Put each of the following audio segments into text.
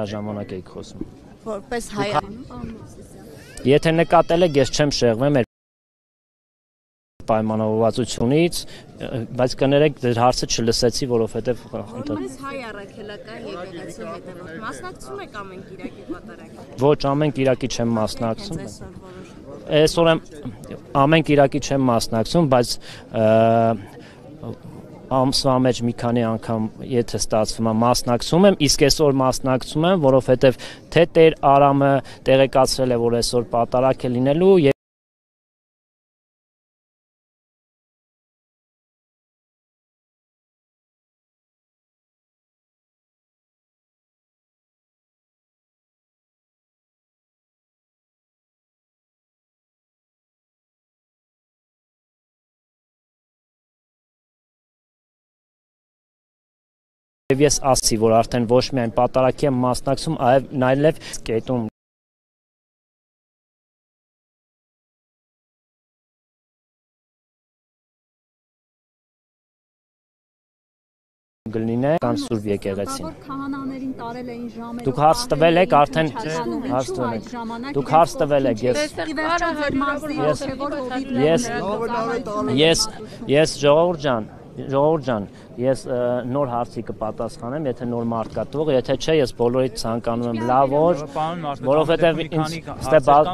ժամանակ եք խոսում։ Որպես հայ Եթե նկատել եք, ես չեմ շեղվում պայմանավորվածությունից, բայց կներեք ձեր հարցը չլսեցի, որովհետև որպես հայ առաքելական եկեղեցու հետևորդ մասնակցում եք ամեն կիրակի պատարագին։ Ոչ, ամեն կիրակի չեմ մասնակցում։ Այսօր ամեն կիրակի չեմ մասնակցում, բայց ամսվա մեջ մի քանի անգամ եթե ստացվում է մասնակցում եմ, իսկ այսօր մասնակցում եմ, որովհետև թե Տեր Արամը տեղեկացրել է, որ այսօր պատարագ է լինելու Եվ ես ասացի, որ արդեն ոչ միայն պատարագի եմ մասնակցում, այլև կետում գլինե կան Սուրբ եկեղեցին։ Դուք հարց տվել եք արդեն Դուք հարց տվել եք ես ժողովուրդ ջան, ես նոր հարցի կպատասխանեմ, եթե նոր մարդ կա տվող, եթե չէ, ես բոլորիդ ցանկանում եմ լավ օր, որովհետև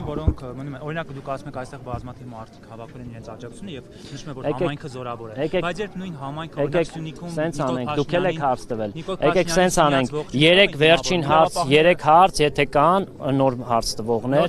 որոնք օրինակ դուք ասում եք այստեղ բազմաթիվ մարդիկ հավաքվել են իրենց աջակցությունը եւ նշում են որ համայնքը զորավոր է, բայց երբ նույն համայնքը օրինակ Սյունիքում սենց անենք, դուք էլ եք հարց տվել, եկեք սենց անենք, 3 վերջին հարց, 3 հարց, եթե կան նոր հարց տվողներ։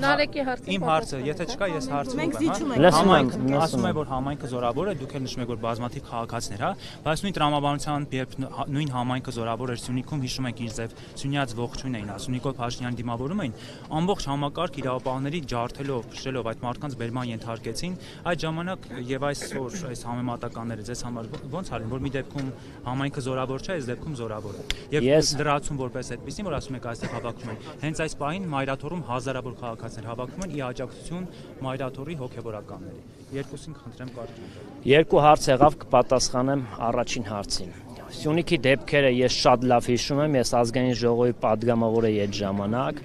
Իմ հարցը, եթե չկա, ես հարցում եմ, ասում եմ որ համայնքը զորավոր է, դուք էլ նշում եք որ բազմաթիվ քաղաքացիներ, հա, բայց նույն տրամաբանության երբ նույն համայնքը զորավոր էր Սյունիքում, հիշում եք ինչ ձև Սյունյաց ողջույն էին ասում, Նիկոլ Փաշինյանի դիմավորում էին, ամբողջ համակարգ իրավապահների ջարդելով, փշելով այդ մարդկանց բերման ենթարկեցին, այդ ժամանակ եւ այսօր այս համեմատականները ձեզ համար ո՞նց արին, որ մի դեպքում համայնքը զորավոր չէ, այս դեպքում զորավոր է։ Եվ դրացում որպես այդպեսին, որ ասում եք այստեղ հավաքվում են, հենց այս պահին Մայրաթոռում հազարավոր քաղաքացիներ հավաքվում են ի աջակցություն Մայրաթոռի հոգեվորականների։ Երկուսին խնդրեմ կարճ։ Երկու հարց եղավ, կպատասխանեմ առաջին հարցին։ Սյունիքի դեպքերը ես շատ լավ հիշում եմ, ես ազգային ժողովի պատգամավոր էի այդ ժամանակ։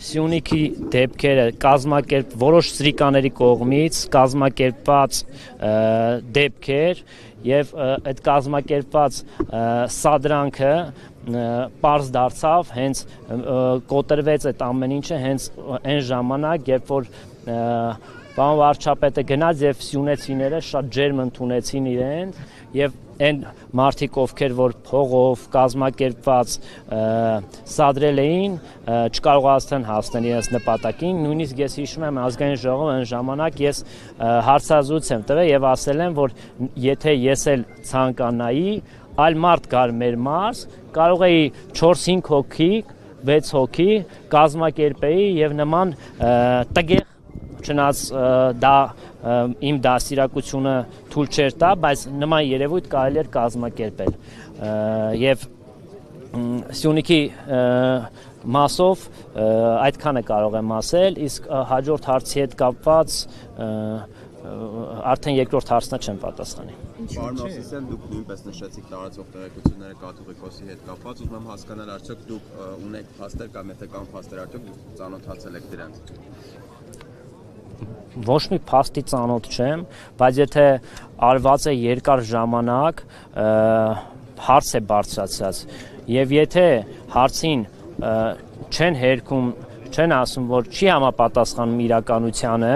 Սյունիքի դեպքերը որոշ սրիկաների կողմից կազմակերպված դեպքեր եւ այդ կազմակերպված սադրանքը պարզ դարձավ, հենց կոտրվեց այդ ամեն ինչը հենց այն ժամանակ, երբ որ Պարոն վարչապետը գնաց եւ սյունեցիները շատ ջերմ ընդունեցին իրեն եւ այն մարդիկ ովքեր որ փողով կազմակերպված սադրել էին չկարողացան հասնել իրենց նպատակին, նույնիսկ ես հիշում եմ ազգային ժողովը այն ժամանակ ես հարցազրույց եմ տվել եւ ասել եմ որ եթե ես էլ ցանկանայի այլ մարդ գար մեր մարզ կարող էի 4-5 հոգի 6 հոգի կազմակերպեի եւ նման տգեղ Չնայած դա իմ դաստիարակությունը թույլ չէր տա, բայց նման երևույթ կարելի էր կազմակերպել եւ Սյունիքի մասով այդքանը կարող եմ ասել, իսկ հաջորդ հարցի հետ կապված արդեն երկրորդ հարցնա չեմ պատասխանի։ Պարոն Օսիսյան, դուք նույնպես նշեցիք տարածող տեղեկությունները կաթողիկոսի հետ կապված, ուզում եմ հասկանալ արդյոք դուք ունեք փաստեր կամ եթե կան փաստեր արդյոք դուք ծանոթացել եք դրանց։ Ոչ մի փաստի ծանոթ չեմ, բայց եթե արված է երկար ժամանակ հարց է բարձրացած եւ եթե հարցին չեն հերքում, չեն ասում, որ չի համապատասխանում իրականությանը,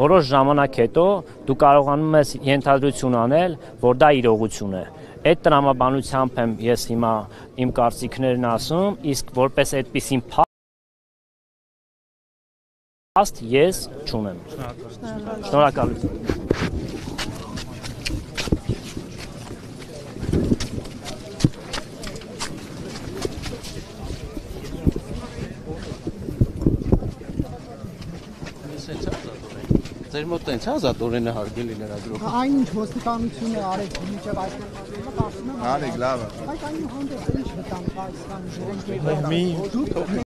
որոշ ժամանակ հետո դու կարողանում ես ենթադրություն անել, որ դա իրողություն է։ Այդ տրամաբանությամբ եմ ես հիմա իմ կարծիքներն ասում, իսկ որպես այդպիսին Աստ ես չունեմ։ Շնորհակալություն։ Ձեր մոտ տենց ազատորենը հարգելի լրագրող։ Այն ինչ ոստիկանությունը արեց մինչև այսօր կարծում եմ։ Արեք լավ է։ Բայց այն հանդեպ ինչ վտանգ կա,